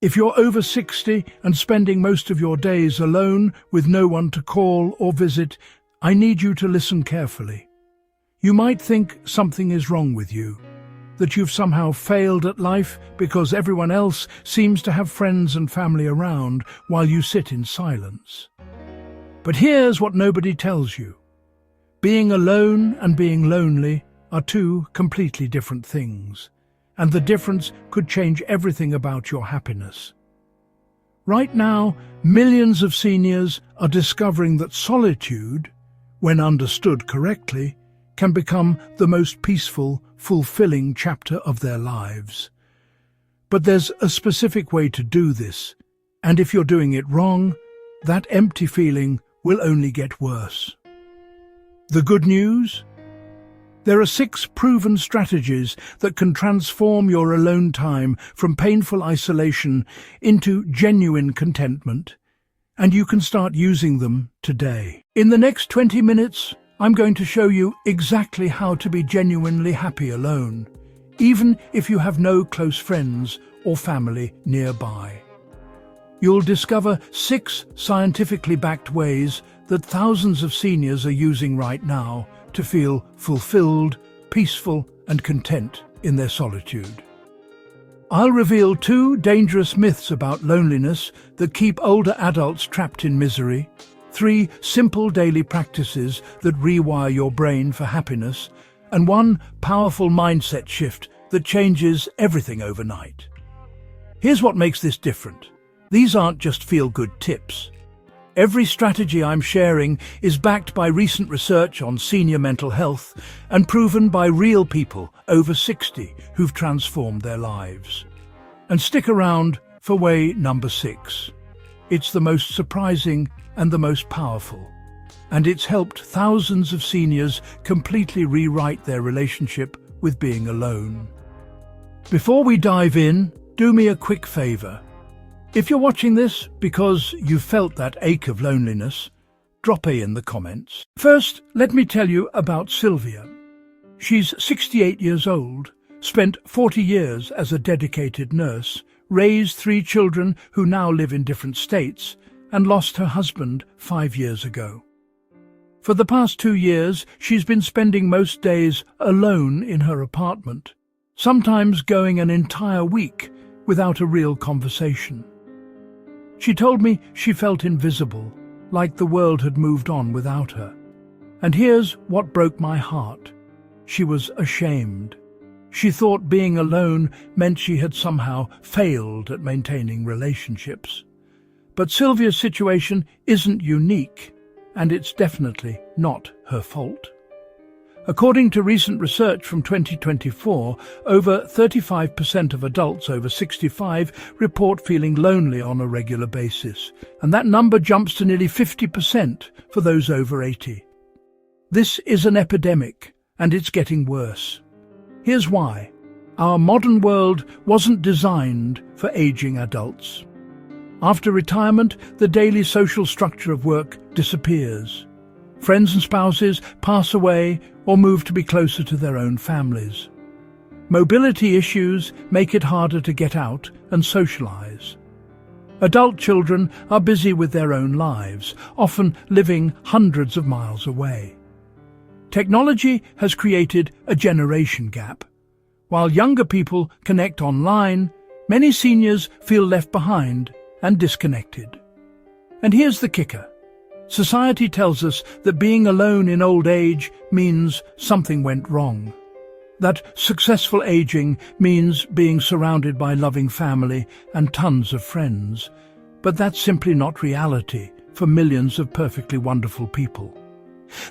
If you're over 60 and spending most of your days alone with no one to call or visit, I need you to listen carefully. You might think something is wrong with you, that you've somehow failed at life because everyone else seems to have friends and family around while you sit in silence. But here's what nobody tells you. Being alone and being lonely are two completely different things, and the difference could change everything about your happiness. Right now, millions of seniors are discovering that solitude, when understood correctly, can become the most peaceful, fulfilling chapter of their lives. But there's a specific way to do this, and if you're doing it wrong, that empty feeling will only get worse. The good news? There are 6 proven strategies that can transform your alone time from painful isolation into genuine contentment, and you can start using them today. In the next 20 minutes, I'm going to show you exactly how to be genuinely happy alone, even if you have no close friends or family nearby. You'll discover 6 scientifically backed ways that thousands of seniors are using right now to feel fulfilled, peaceful, and content in their solitude. I'll reveal 2 dangerous myths about loneliness that keep older adults trapped in misery, 3 simple daily practices that rewire your brain for happiness, and 1 powerful mindset shift that changes everything overnight. Here's what makes this different. These aren't just feel-good tips. Every strategy I'm sharing is backed by recent research on senior mental health and proven by real people over 60 who've transformed their lives. And stick around for way number 6. It's the most surprising and the most powerful, and it's helped thousands of seniors completely rewrite their relationship with being alone. Before we dive in, do me a quick favor. If you're watching this because you felt that ache of loneliness, drop A in the comments. First, let me tell you about Sylvia. She's 68 years old, spent 40 years as a dedicated nurse, raised 3 children who now live in different states, and lost her husband 5 years ago. For the past 2 years, she's been spending most days alone in her apartment, sometimes going an entire week without a real conversation. She told me she felt invisible, like the world had moved on without her. And here's what broke my heart. She was ashamed. She thought being alone meant she had somehow failed at maintaining relationships. But Sylvia's situation isn't unique, and it's definitely not her fault. According to recent research from 2024, over 35% of adults over 65 report feeling lonely on a regular basis, and that number jumps to nearly 50% for those over 80. This is an epidemic, and it's getting worse. Here's why. Our modern world wasn't designed for aging adults. After retirement, the daily social structure of work disappears. Friends and spouses pass away or move to be closer to their own families. Mobility issues make it harder to get out and socialize. Adult children are busy with their own lives, often living hundreds of miles away. Technology has created a generation gap. While younger people connect online, many seniors feel left behind and disconnected. And here's the kicker. Society tells us that being alone in old age means something went wrong. That successful aging means being surrounded by loving family and tons of friends. But that's simply not reality for millions of perfectly wonderful people.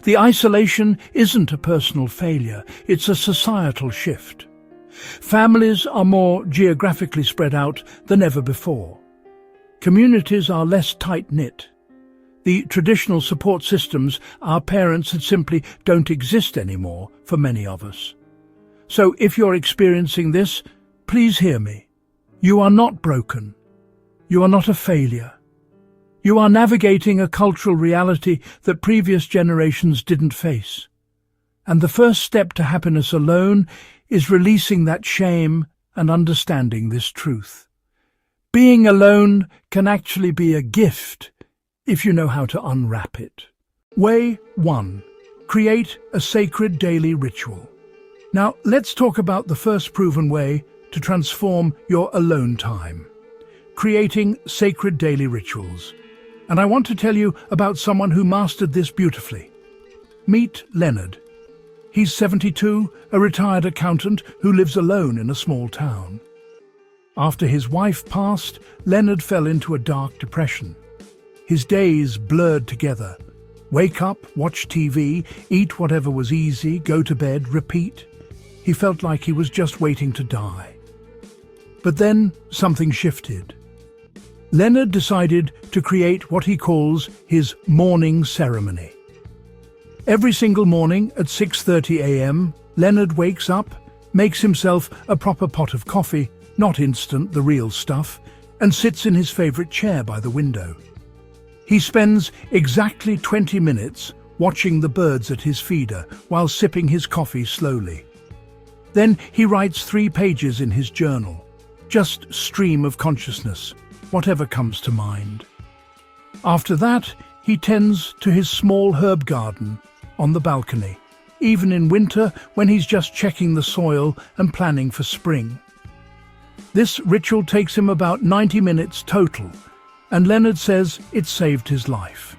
The isolation isn't a personal failure, it's a societal shift. Families are more geographically spread out than ever before. Communities are less tight-knit. The traditional support systems our parents had simply don't exist anymore for many of us. So if you're experiencing this, please hear me. You are not broken. You are not a failure. You are navigating a cultural reality that previous generations didn't face. And the first step to happiness alone is releasing that shame and understanding this truth. Being alone can actually be a gift if you know how to unwrap it. Way 1. Create a sacred daily ritual. Now, let's talk about the first proven way to transform your alone time. Creating sacred daily rituals. And I want to tell you about someone who mastered this beautifully. Meet Leonard. He's 72, a retired accountant who lives alone in a small town. After his wife passed, Leonard fell into a dark depression. His days blurred together. Wake up, watch TV, eat whatever was easy, go to bed, repeat. He felt like he was just waiting to die. But then something shifted. Leonard decided to create what he calls his morning ceremony. Every single morning at 6:30 a.m., Leonard wakes up, makes himself a proper pot of coffee, not instant, the real stuff, and sits in his favorite chair by the window. He spends exactly 20 minutes watching the birds at his feeder while sipping his coffee slowly. Then he writes 3 pages in his journal, just stream of consciousness, whatever comes to mind. After that, he tends to his small herb garden on the balcony, even in winter when he's just checking the soil and planning for spring. This ritual takes him about 90 minutes total, and Leonard says it saved his life.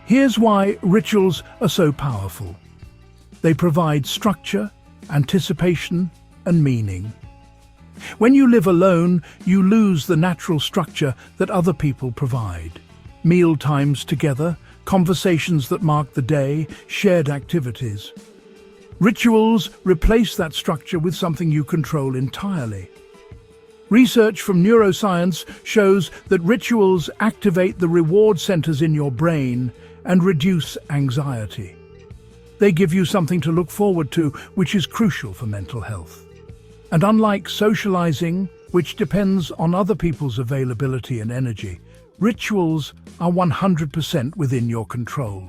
Here's why rituals are so powerful. They provide structure, anticipation, and meaning. When you live alone, you lose the natural structure that other people provide. Meal times together, conversations that mark the day, shared activities. Rituals replace that structure with something you control entirely. Research from neuroscience shows that rituals activate the reward centers in your brain and reduce anxiety. They give you something to look forward to, which is crucial for mental health. And unlike socializing, which depends on other people's availability and energy, rituals are 100% within your control.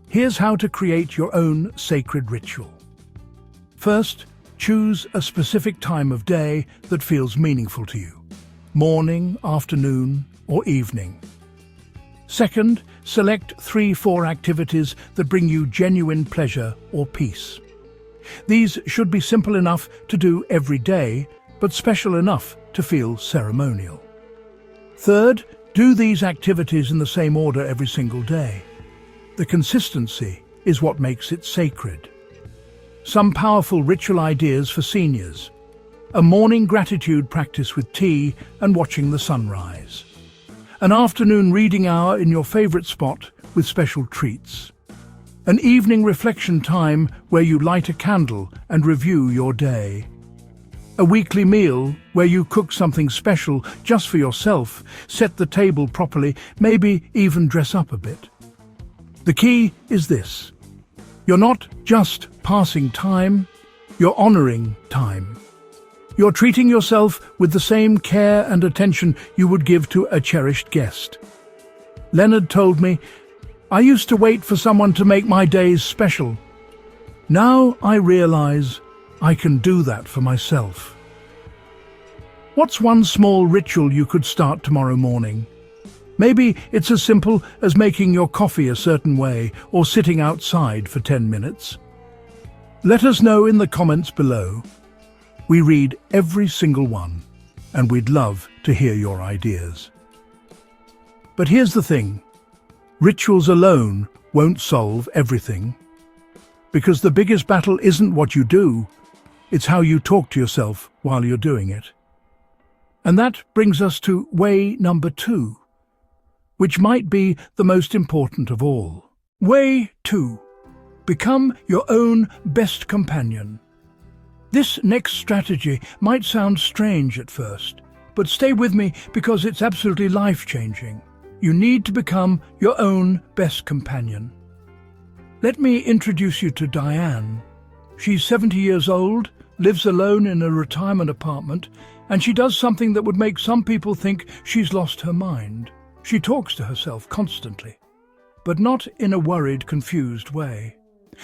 Here's how to create your own sacred ritual. First, choose a specific time of day that feels meaningful to you. Morning, afternoon, or evening. Second, select 3-4 activities that bring you genuine pleasure or peace. These should be simple enough to do every day, but special enough to feel ceremonial. Third, do these activities in the same order every single day. The consistency is what makes it sacred. Some powerful ritual ideas for seniors. A morning gratitude practice with tea and watching the sunrise. An afternoon reading hour in your favorite spot with special treats. An evening reflection time where you light a candle and review your day. A weekly meal where you cook something special just for yourself, set the table properly, maybe even dress up a bit. The key is this. You're not just passing time, you're honoring time. You're treating yourself with the same care and attention you would give to a cherished guest. Leonard told me, "I used to wait for someone to make my days special. Now I realize I can do that for myself." What's one small ritual you could start tomorrow morning? Maybe it's as simple as making your coffee a certain way or sitting outside for 10 minutes. Let us know in the comments below. We read every single one, and we'd love to hear your ideas. But here's the thing. Rituals alone won't solve everything. Because the biggest battle isn't what you do, it's how you talk to yourself while you're doing it. And that brings us to way number 2. Which might be the most important of all. Way 2. Become your own best companion. This next strategy might sound strange at first, but stay with me because it's absolutely life-changing. You need to become your own best companion. Let me introduce you to Diane. She's 70 years old, lives alone in a retirement apartment, and she does something that would make some people think she's lost her mind. She talks to herself constantly, but not in a worried, confused way.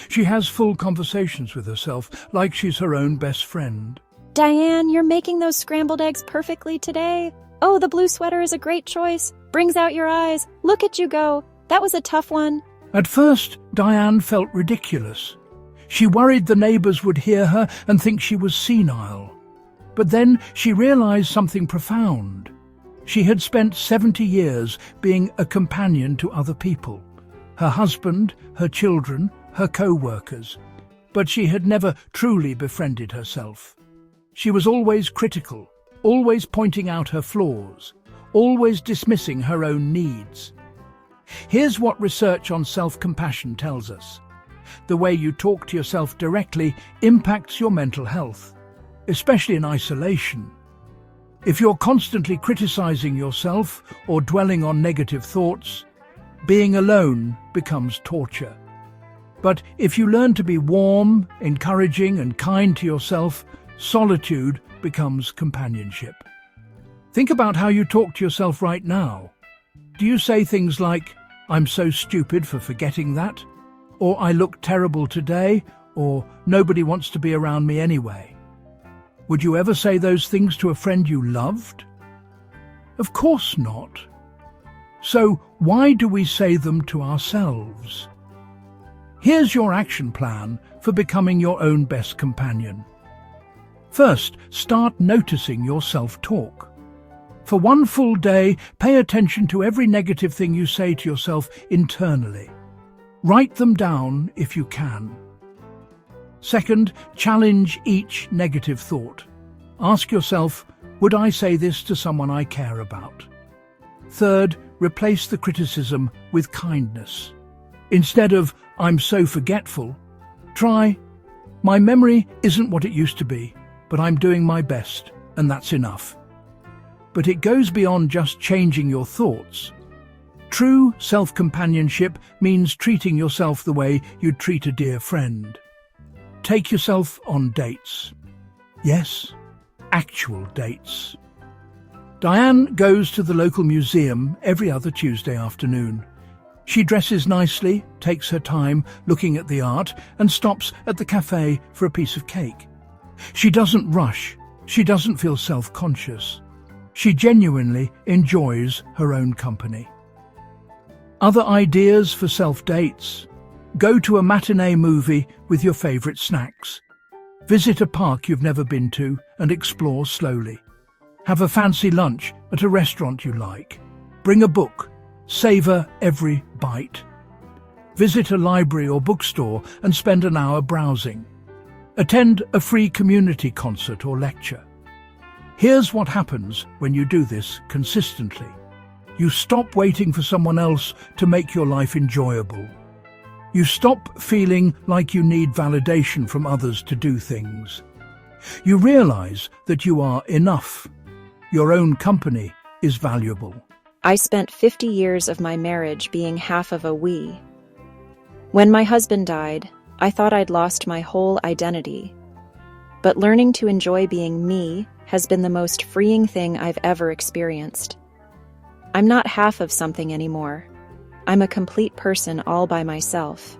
She has full conversations with herself, like she's her own best friend. Diane, you're making those scrambled eggs perfectly today. Oh, the blue sweater is a great choice. Brings out your eyes. Look at you go. That was a tough one. At first, Diane felt ridiculous. She worried the neighbours would hear her and think she was senile. But then she realised something profound. She had spent 70 years being a companion to other people. Her husband, her children, her co-workers. But she had never truly befriended herself. She was always critical, always pointing out her flaws, always dismissing her own needs. Here's what research on self-compassion tells us. The way you talk to yourself directly impacts your mental health, especially in isolation. If you're constantly criticizing yourself or dwelling on negative thoughts, being alone becomes torture. But if you learn to be warm, encouraging and kind to yourself, solitude becomes companionship. Think about how you talk to yourself right now. Do you say things like, "I'm so stupid for forgetting that," or "I look terrible today," or "Nobody wants to be around me anyway"? Would you ever say those things to a friend you loved? Of course not. So why do we say them to ourselves? Here's your action plan for becoming your own best companion. First, start noticing your self-talk. For one full day, pay attention to every negative thing you say to yourself internally. Write them down if you can. Second, challenge each negative thought. Ask yourself, would I say this to someone I care about? Third, replace the criticism with kindness. Instead of, "I'm so forgetful," try, "My memory isn't what it used to be, but I'm doing my best, and that's enough." But it goes beyond just changing your thoughts. True self-companionship means treating yourself the way you'd treat a dear friend. Take yourself on dates. Yes, actual dates. Diane goes to the local museum every other Tuesday afternoon. She dresses nicely, takes her time looking at the art, and stops at the cafe for a piece of cake. She doesn't rush. She doesn't feel self-conscious. She genuinely enjoys her own company. Other ideas for self-dates? Go to a matinee movie with your favourite snacks. Visit a park you've never been to and explore slowly. Have a fancy lunch at a restaurant you like. Bring a book. Savour every bite. Visit a library or bookstore and spend an hour browsing. Attend a free community concert or lecture. Here's what happens when you do this consistently. You stop waiting for someone else to make your life enjoyable. You stop feeling like you need validation from others to do things. You realize that you are enough. Your own company is valuable. I spent 50 years of my marriage being half of a we. When my husband died, I thought I'd lost my whole identity. But learning to enjoy being me has been the most freeing thing I've ever experienced. I'm not half of something anymore. I'm a complete person all by myself.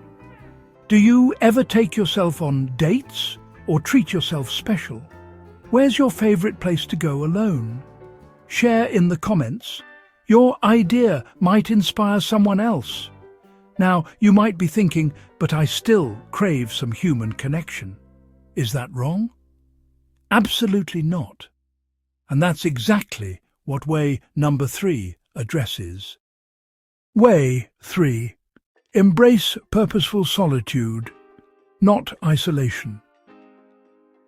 Do you ever take yourself on dates or treat yourself special? Where's your favorite place to go alone? Share in the comments. Your idea might inspire someone else. Now, you might be thinking, but I still crave some human connection. Is that wrong? Absolutely not. And that's exactly what way number 3 addresses. Way 3. Embrace purposeful solitude, not isolation.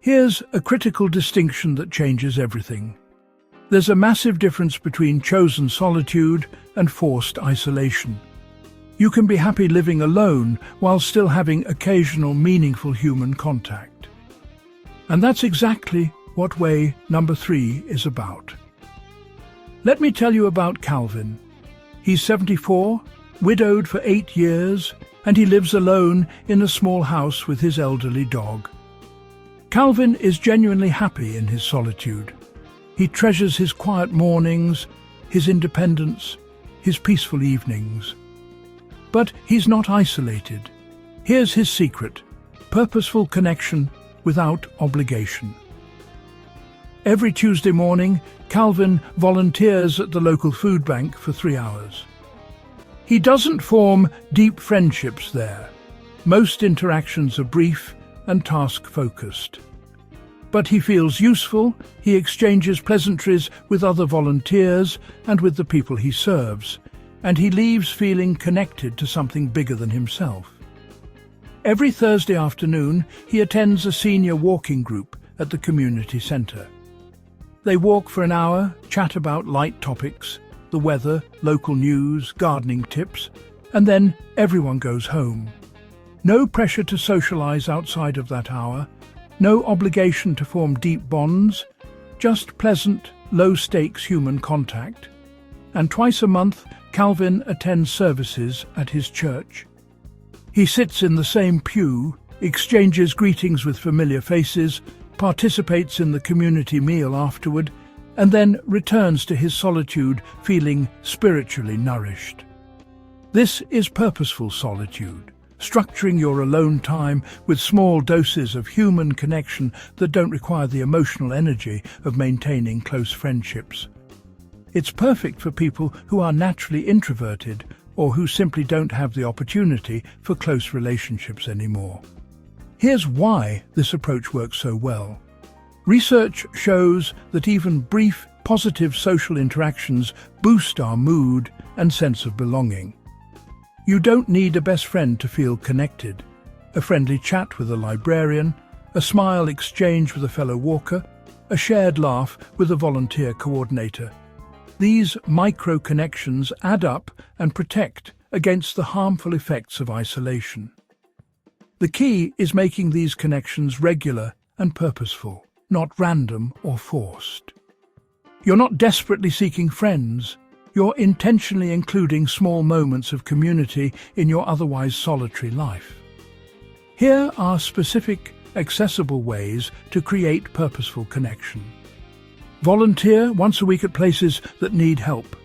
Here's a critical distinction that changes everything. There's a massive difference between chosen solitude and forced isolation. You can be happy living alone while still having occasional meaningful human contact. And that's exactly what way number 3 is about. Let me tell you about Calvin. He's 74, widowed for 8 years, and he lives alone in a small house with his elderly dog. Calvin is genuinely happy in his solitude. He treasures his quiet mornings, his independence, his peaceful evenings. But he's not isolated. Here's his secret: purposeful connection without obligation. Every Tuesday morning, Calvin volunteers at the local food bank for 3 hours. He doesn't form deep friendships there. Most interactions are brief and task-focused. But he feels useful, he exchanges pleasantries with other volunteers and with the people he serves, and he leaves feeling connected to something bigger than himself. Every Thursday afternoon, he attends a senior walking group at the community centre. They walk for an hour, chat about light topics, the weather, local news, gardening tips, and then everyone goes home. No pressure to socialise outside of that hour, no obligation to form deep bonds, just pleasant, low-stakes human contact. And twice a month, Calvin attends services at his church. He sits in the same pew, exchanges greetings with familiar faces, participates in the community meal afterward, and then returns to his solitude feeling spiritually nourished. This is purposeful solitude, structuring your alone time with small doses of human connection that don't require the emotional energy of maintaining close friendships. It's perfect for people who are naturally introverted or who simply don't have the opportunity for close relationships anymore. Here's why this approach works so well. Research shows that even brief, positive social interactions boost our mood and sense of belonging. You don't need a best friend to feel connected. A friendly chat with a librarian, a smile exchange with a fellow walker, a shared laugh with a volunteer coordinator. These micro-connections add up and protect against the harmful effects of isolation. The key is making these connections regular and purposeful, not random or forced. You're not desperately seeking friends. You're intentionally including small moments of community in your otherwise solitary life. Here are specific, accessible ways to create purposeful connection. Volunteer once a week at places that need help.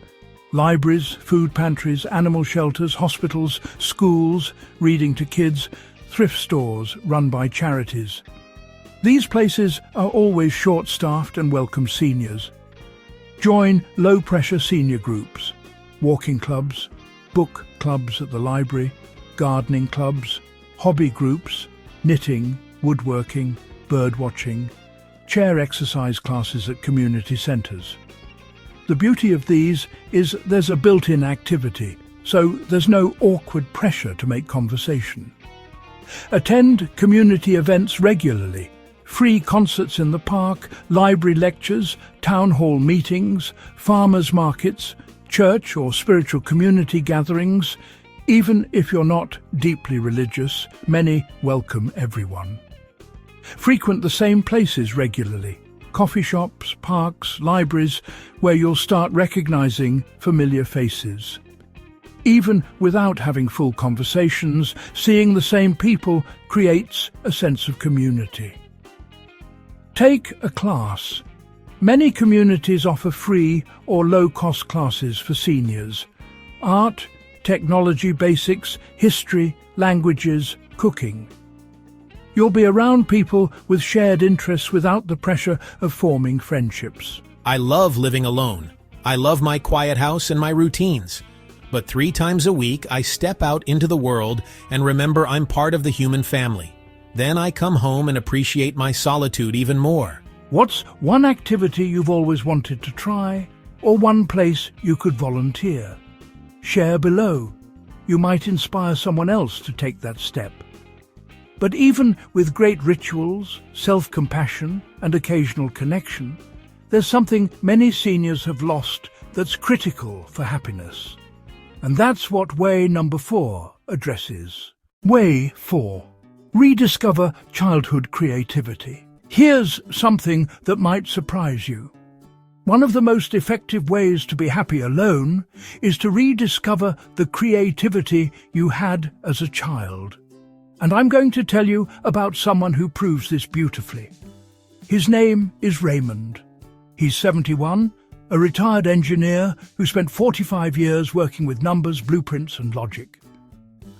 Libraries, food pantries, animal shelters, hospitals, schools, reading to kids, thrift stores run by charities. These places are always short-staffed and welcome seniors. Join low-pressure senior groups, walking clubs, book clubs at the library, gardening clubs, hobby groups, knitting, woodworking, birdwatching, chair exercise classes at community centres. The beauty of these is there's a built-in activity, so there's no awkward pressure to make conversation. Attend community events regularly. Free concerts in the park, library lectures, town hall meetings, farmers' markets, church or spiritual community gatherings. Even if you're not deeply religious, many welcome everyone. Frequent the same places regularly. Coffee shops, parks, libraries, where you'll start recognizing familiar faces. Even without having full conversations, seeing the same people creates a sense of community. Take a class. Many communities offer free or low-cost classes for seniors. Art, technology basics, history, languages, cooking. You'll be around people with shared interests without the pressure of forming friendships. I love living alone. I love my quiet house and my routines. But 3 times a week, I step out into the world and remember I'm part of the human family. Then I come home and appreciate my solitude even more. What's one activity you've always wanted to try, or one place you could volunteer? Share below. You might inspire someone else to take that step. But even with great rituals, self-compassion, and occasional connection, there's something many seniors have lost that's critical for happiness. And that's what way number 4 addresses. Way 4. Rediscover childhood creativity. Here's something that might surprise you. One of the most effective ways to be happy alone is to rediscover the creativity you had as a child. And I'm going to tell you about someone who proves this beautifully. His name is Raymond. He's 71, a retired engineer who spent 45 years working with numbers, blueprints and logic.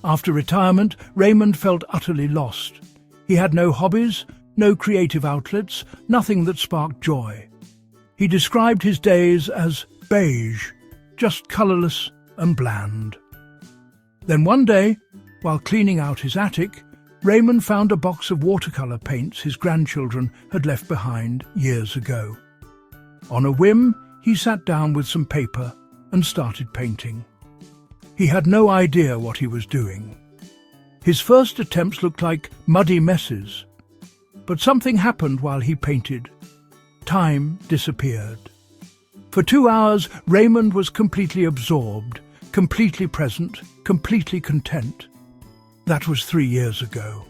After retirement, Raymond felt utterly lost. He had no hobbies, no creative outlets, nothing that sparked joy. He described his days as beige, just colourless and bland. Then one day, while cleaning out his attic, Raymond found a box of watercolour paints his grandchildren had left behind years ago. On a whim, he sat down with some paper and started painting. He had no idea what he was doing. His first attempts looked like muddy messes, but something happened while he painted. Time disappeared. For 2 hours, Raymond was completely absorbed, completely present, completely content. That was 3 years ago.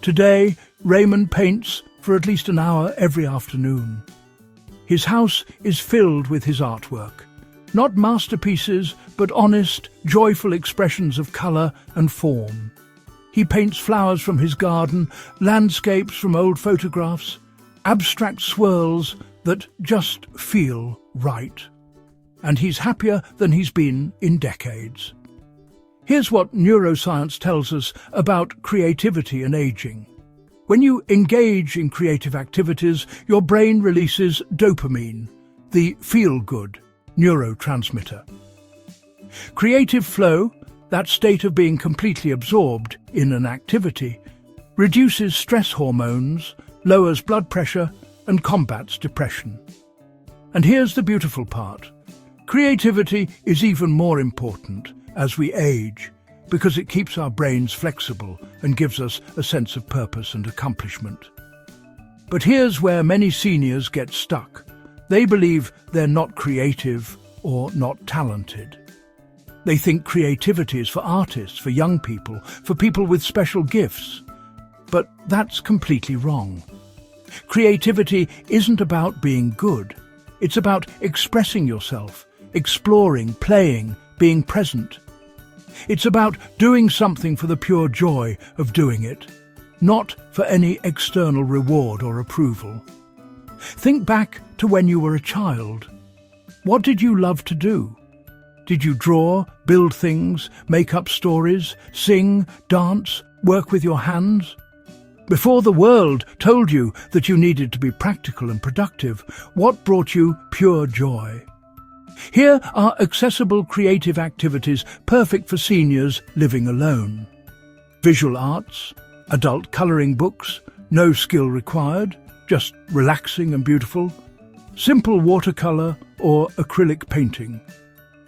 Today, Raymond paints for at least an hour every afternoon. His house is filled with his artwork. Not masterpieces, but honest, joyful expressions of colour and form. He paints flowers from his garden, landscapes from old photographs, abstract swirls that just feel right. And he's happier than he's been in decades. Here's what neuroscience tells us about creativity and aging. When you engage in creative activities, your brain releases dopamine, the feel-good neurotransmitter. Creative flow, that state of being completely absorbed in an activity, reduces stress hormones, lowers blood pressure, and combats depression. And here's the beautiful part. Creativity is even more important as we age, because it keeps our brains flexible and gives us a sense of purpose and accomplishment. But here's where many seniors get stuck. They believe they're not creative or not talented. They think creativity is for artists, for young people, for people with special gifts. But that's completely wrong. Creativity isn't about being good. It's about expressing yourself, exploring, playing, being present. It's about doing something for the pure joy of doing it, not for any external reward or approval. Think back to when you were a child. What did you love to do? Did you draw, build things, make up stories, sing, dance, work with your hands? Before the world told you that you needed to be practical and productive, what brought you pure joy? Here are accessible creative activities perfect for seniors living alone. Visual arts, adult colouring books, no skill required, just relaxing and beautiful. Simple watercolour or acrylic painting.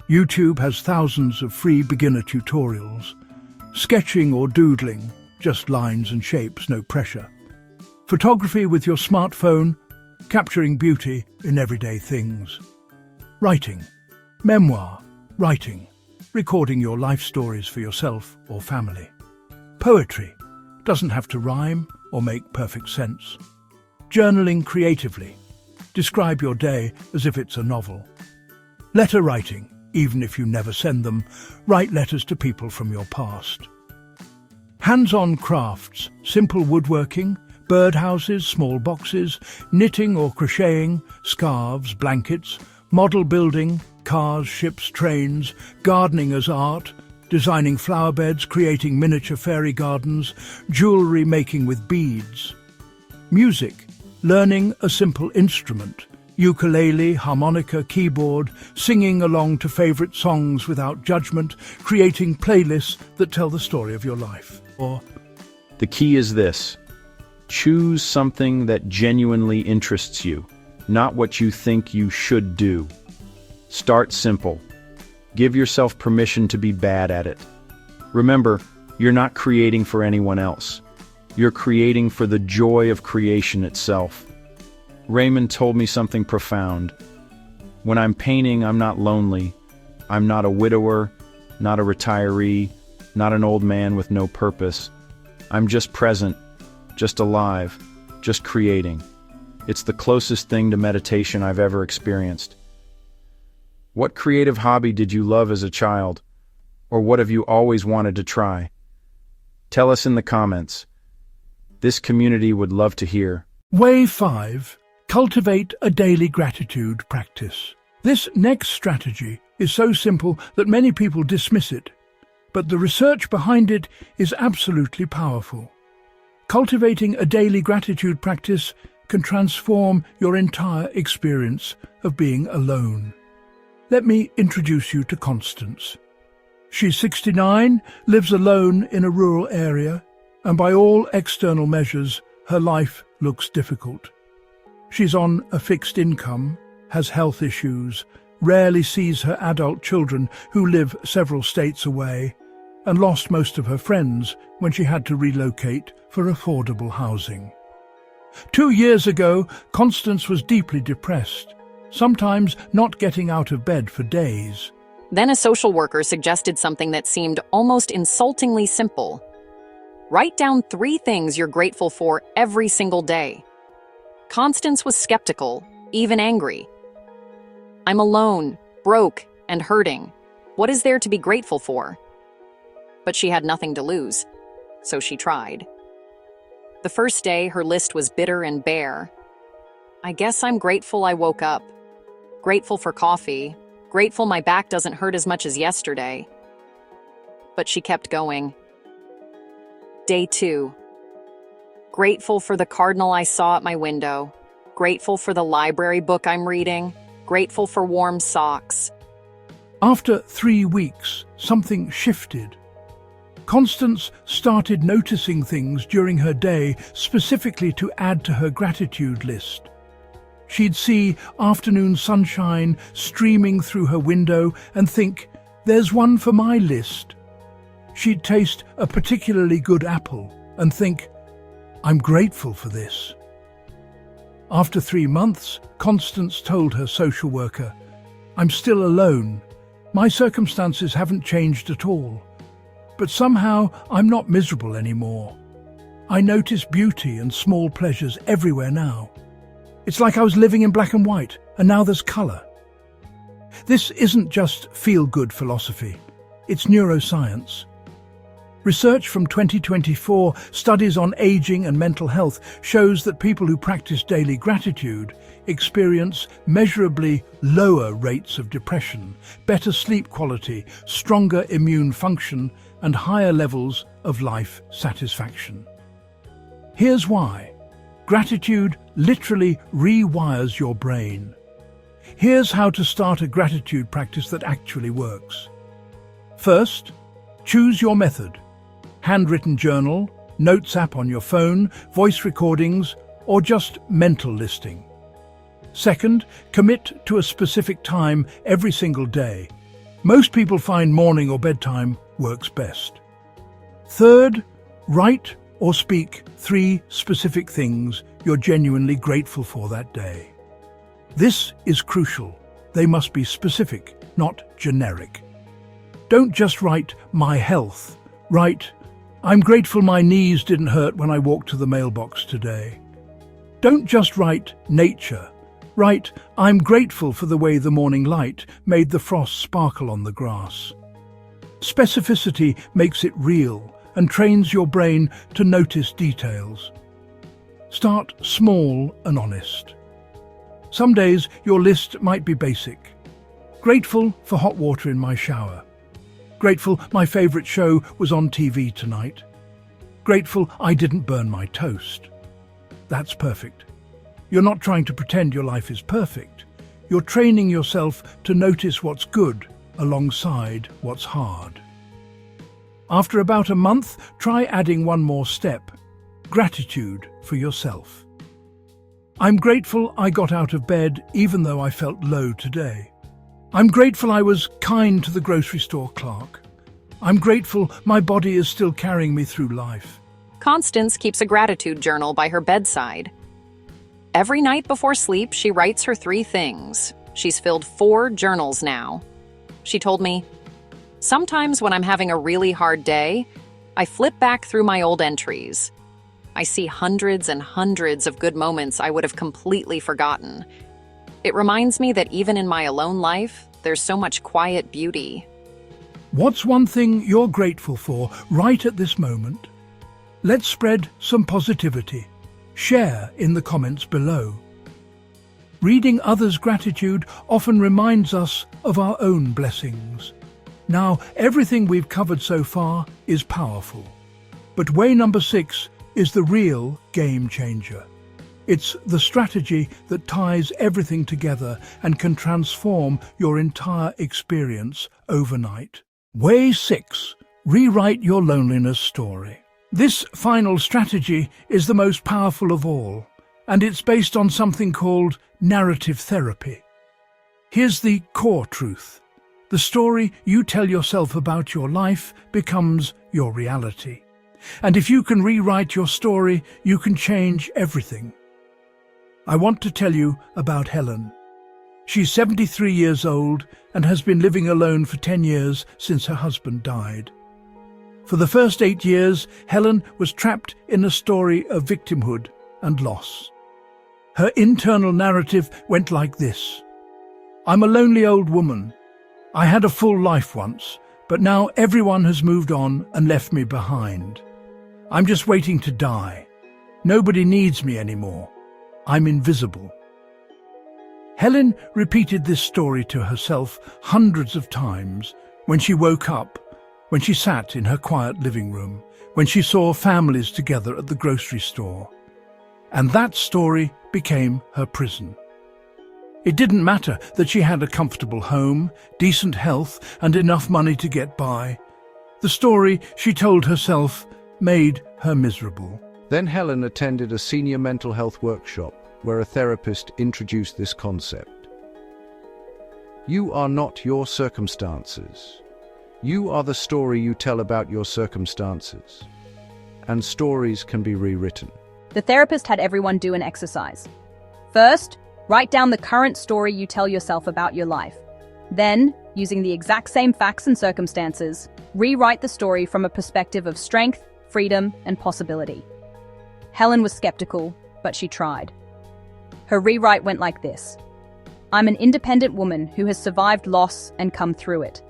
YouTube has thousands of free beginner tutorials. Sketching or doodling, just lines and shapes, no pressure. Photography with your smartphone, capturing beauty in everyday things. Writing, memoir, writing, recording your life stories for yourself or family. Poetry, doesn't have to rhyme or make perfect sense. Journaling creatively, describe your day as if it's a novel. Letter writing, even if you never send them, write letters to people from your past. Hands-on crafts, simple woodworking, birdhouses, small boxes, knitting or crocheting, scarves, blankets, model building, cars, ships, trains, gardening as art, designing flower beds, creating miniature fairy gardens, jewellery making with beads. Music, learning a simple instrument, ukulele, harmonica, keyboard, singing along to favourite songs without judgment, creating playlists that tell the story of your life. Or the key is this: choose something that genuinely interests you, not what you think you should do. Start simple. Give yourself permission to be bad at it. Remember, you're not creating for anyone else. You're creating for the joy of creation itself. Raymond told me something profound. When I'm painting, I'm not lonely. I'm not a widower, not a retiree, not an old man with no purpose. I'm just present, just alive, just creating. It's the closest thing to meditation I've ever experienced. What creative hobby did you love as a child? Or what have you always wanted to try? Tell us in the comments. This community would love to hear. Way 5. Cultivate a daily gratitude practice. This next strategy is so simple that many people dismiss it, but the research behind it is absolutely powerful. Cultivating a daily gratitude practice can transform your entire experience of being alone. Let me introduce you to Constance. She's 69, lives alone in a rural area, and by all external measures, her life looks difficult. She's on a fixed income, has health issues, rarely sees her adult children who live several states away, and lost most of her friends when she had to relocate for affordable housing. 2 years ago, Constance was deeply depressed, sometimes not getting out of bed for days. Then a social worker suggested something that seemed almost insultingly simple. Write down 3 things you're grateful for every single day. Constance was skeptical, even angry. I'm alone, broke, and hurting. What is there to be grateful for? But she had nothing to lose, so she tried. The first day, her list was bitter and bare. I guess I'm grateful I woke up. Grateful for coffee. Grateful my back doesn't hurt as much as yesterday. But she kept going. Day 2. Grateful for the cardinal I saw at my window. Grateful for the library book I'm reading. Grateful for warm socks. After 3 weeks, something shifted. Constance started noticing things during her day specifically to add to her gratitude list. She'd see afternoon sunshine streaming through her window and think, "There's one for my list." She'd taste a particularly good apple and think, "I'm grateful for this." After 3 months, Constance told her social worker, "I'm still alone. My circumstances haven't changed at all. But somehow I'm not miserable anymore. I notice beauty and small pleasures everywhere now. It's like I was living in black and white, and now there's color." This isn't just feel-good philosophy. It's neuroscience. Research from 2024 studies on aging and mental health shows that people who practice daily gratitude experience measurably lower rates of depression, better sleep quality, stronger immune function, and higher levels of life satisfaction. Here's why. Gratitude literally rewires your brain. Here's how to start a gratitude practice that actually works. First, choose your method. Handwritten journal, notes app on your phone, voice recordings, or just mental listing. Second, commit to a specific time every single day. Most people find morning or bedtime works best. Third, write or speak 3 specific things you're genuinely grateful for that day. This is crucial. They must be specific, not generic. Don't just write, "My health." Write, "I'm grateful my knees didn't hurt when I walked to the mailbox today." Don't just write, "Nature." Write, "I'm grateful for the way the morning light made the frost sparkle on the grass." Specificity makes it real and trains your brain to notice details. Start small and honest. Some days your list might be basic. Grateful for hot water in my shower. Grateful my favorite show was on TV tonight. Grateful I didn't burn my toast. That's perfect. You're not trying to pretend your life is perfect. You're training yourself to notice what's good alongside what's hard. After about a month, try adding one more step: gratitude for yourself. I'm grateful I got out of bed even though I felt low today. I'm grateful I was kind to the grocery store clerk. I'm grateful my body is still carrying me through life. Constance keeps a gratitude journal by her bedside. Every night before sleep, she writes her 3 things. She's filled 4 journals now. She told me, "Sometimes when I'm having a really hard day, I flip back through my old entries. I see hundreds and hundreds of good moments I would have completely forgotten. It reminds me that even in my alone life, there's so much quiet beauty." What's one thing you're grateful for right at this moment? Let's spread some positivity. Share in the comments below. Reading others' gratitude often reminds us of our own blessings. Now, everything we've covered so far is powerful. But way number 6 is the real game changer. It's the strategy that ties everything together and can transform your entire experience overnight. Way 6. Rewrite your loneliness story. This final strategy is the most powerful of all, and it's based on something called narrative therapy. Here's the core truth. The story you tell yourself about your life becomes your reality. And if you can rewrite your story, you can change everything. I want to tell you about Helen. She's 73 years old and has been living alone for 10 years since her husband died. For the first 8 years, Helen was trapped in a story of victimhood and loss. Her internal narrative went like this. I'm a lonely old woman. I had a full life once, but now everyone has moved on and left me behind. I'm just waiting to die. Nobody needs me anymore. I'm invisible. Helen repeated this story to herself hundreds of times when she woke up, when she sat in her quiet living room, when she saw families together at the grocery store. And that story became her prison. It didn't matter that she had a comfortable home, decent health, and enough money to get by. The story she told herself made her miserable. Then Helen attended a senior mental health workshop where a therapist introduced this concept. You are not your circumstances. You are the story you tell about your circumstances. And stories can be rewritten. The therapist had everyone do an exercise. First, write down the current story you tell yourself about your life. Then, using the exact same facts and circumstances, rewrite the story from a perspective of strength, freedom, and possibility. Helen was skeptical, but she tried. Her rewrite went like this. I'm an independent woman who has survived loss and come through it.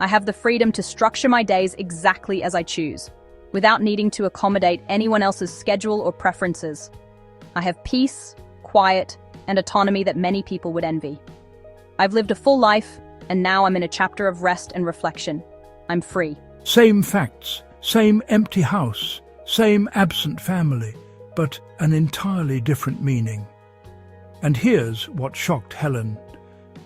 I have the freedom to structure my days exactly as I choose, without needing to accommodate anyone else's schedule or preferences. I have peace, quiet, and autonomy that many people would envy. I've lived a full life, and now I'm in a chapter of rest and reflection. I'm free. Same facts, same empty house, same absent family, but an entirely different meaning. And here's what shocked Helen.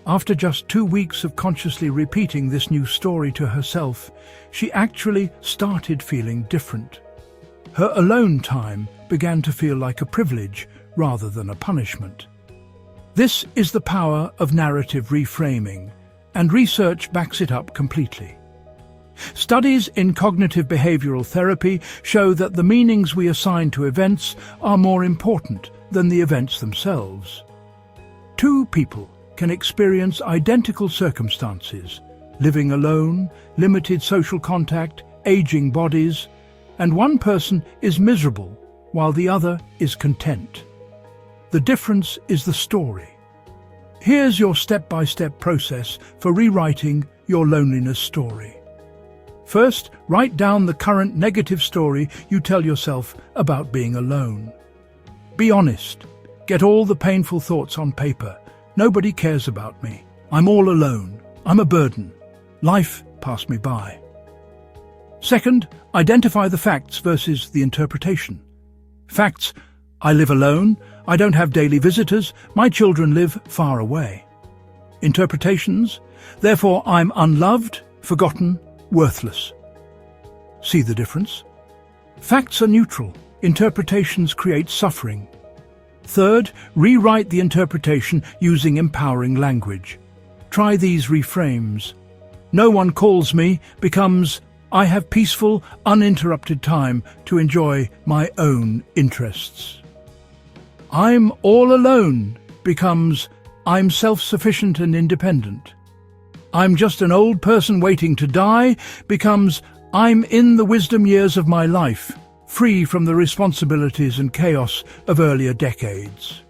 After just 2 weeks of consciously repeating this new story to herself, she actually started feeling different. Her alone time began to feel like a privilege rather than a punishment. This is the power of narrative reframing, and research backs it up completely. Studies in cognitive behavioral therapy show that the meanings we assign to events are more important than the events themselves. 2 people can experience identical circumstances, living alone, limited social contact, aging bodies, and one person is miserable while the other is content. The difference is the story. Here's your step-by-step process for rewriting your loneliness story. First, write down the current negative story you tell yourself about being alone. Be honest. Get all the painful thoughts on paper. Nobody cares about me. I'm all alone. I'm a burden. Life passed me by. Second, identify the facts versus the interpretation. Facts: I live alone, I don't have daily visitors, my children live far away. Interpretations: therefore I'm unloved, forgotten, worthless. See the difference? Facts are neutral. Interpretations create suffering. Third, rewrite the interpretation using empowering language. Try these reframes. No one calls me becomes I have peaceful, uninterrupted time to enjoy my own interests. I'm all alone becomes I'm self-sufficient and independent. I'm just an old person waiting to die becomes I'm in the wisdom years of my life, free from the responsibilities and chaos of earlier decades.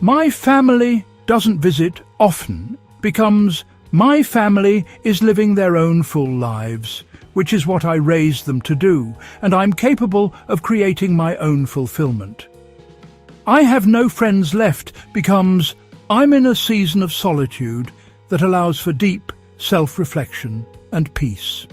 My family doesn't visit often becomes my family is living their own full lives, which is what I raised them to do, and I'm capable of creating my own fulfillment. I have no friends left becomes I'm in a season of solitude that allows for deep self-reflection and peace.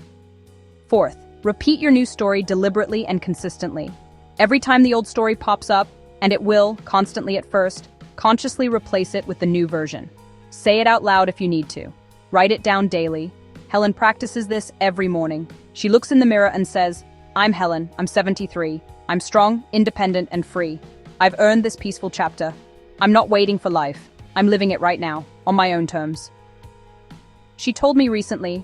Fourth, repeat your new story deliberately and consistently. Every time the old story pops up, And it will, constantly at first, consciously replace it with the new version. Say it out loud if you need to. Write it down daily. Helen practices this every morning. She looks in the mirror and says, "I'm Helen, I'm 73. I'm strong, independent, and free. I've earned this peaceful chapter. I'm not waiting for life. I'm living it right now, on my own terms." She told me recently,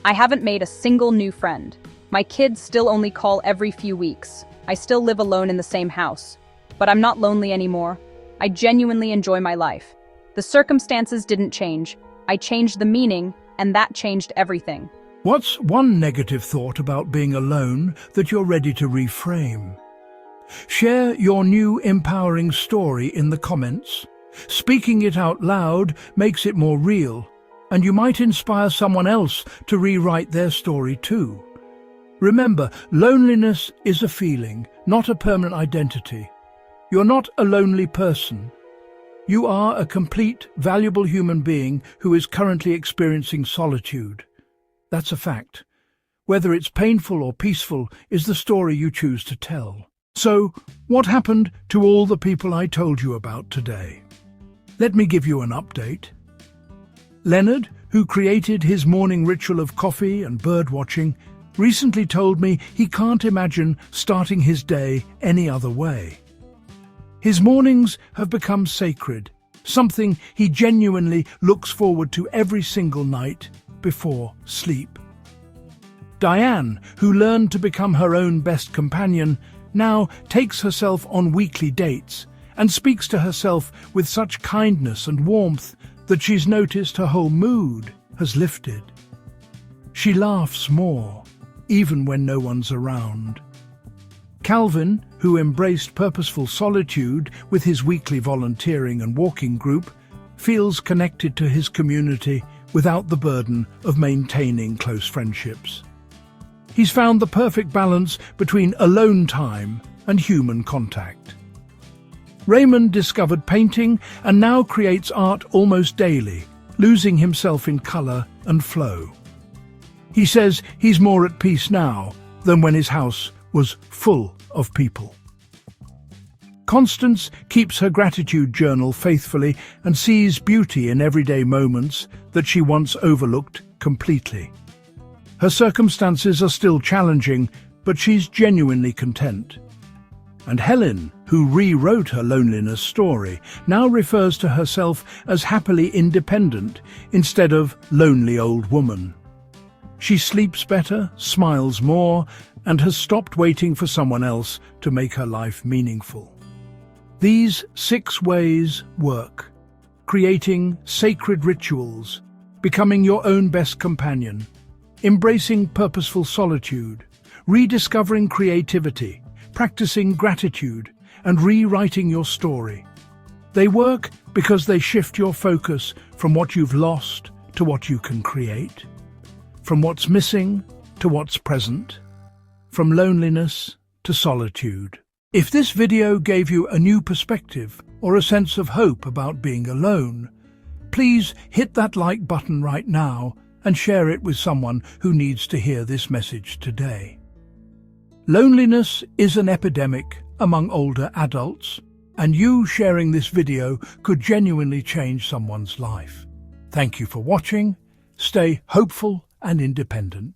"I haven't made a single new friend. My kids still only call every few weeks. I still live alone in the same house. But I'm not lonely anymore. I genuinely enjoy my life. The circumstances didn't change. I changed the meaning, and that changed everything." What's one negative thought about being alone that you're ready to reframe? Share your new empowering story in the comments. Speaking it out loud makes it more real, and you might inspire someone else to rewrite their story too. Remember, loneliness is a feeling, not a permanent identity. You're not a lonely person. You are a complete, valuable human being who is currently experiencing solitude. That's a fact. Whether it's painful or peaceful is the story you choose to tell. So, what happened to all the people I told you about today? Let me give you an update. Leonard, who created his morning ritual of coffee and bird watching, recently told me he can't imagine starting his day any other way. His mornings have become sacred, something he genuinely looks forward to every single night before sleep. Diane, who learned to become her own best companion, now takes herself on weekly dates and speaks to herself with such kindness and warmth that she's noticed her whole mood has lifted. She laughs more, even when no one's around. Calvin, who embraced purposeful solitude with his weekly volunteering and walking group, feels connected to his community without the burden of maintaining close friendships. He's found the perfect balance between alone time and human contact. Raymond discovered painting and now creates art almost daily, losing himself in colour and flow. He says he's more at peace now than when his house was full of people. Constance keeps her gratitude journal faithfully and sees beauty in everyday moments that she once overlooked completely. Her circumstances are still challenging, but she's genuinely content. And Helen, who rewrote her loneliness story, now refers to herself as happily independent instead of lonely old woman. She sleeps better, smiles more, and has stopped waiting for someone else to make her life meaningful. These 6 ways work: creating sacred rituals, becoming your own best companion, embracing purposeful solitude, rediscovering creativity, practicing gratitude, and rewriting your story. They work because they shift your focus from what you've lost to what you can create, from what's missing to what's present, from loneliness to solitude. If this video gave you a new perspective or a sense of hope about being alone, please hit that like button right now and share it with someone who needs to hear this message today. Loneliness is an epidemic among older adults, and you sharing this video could genuinely change someone's life. Thank you for watching. Stay hopeful and independent.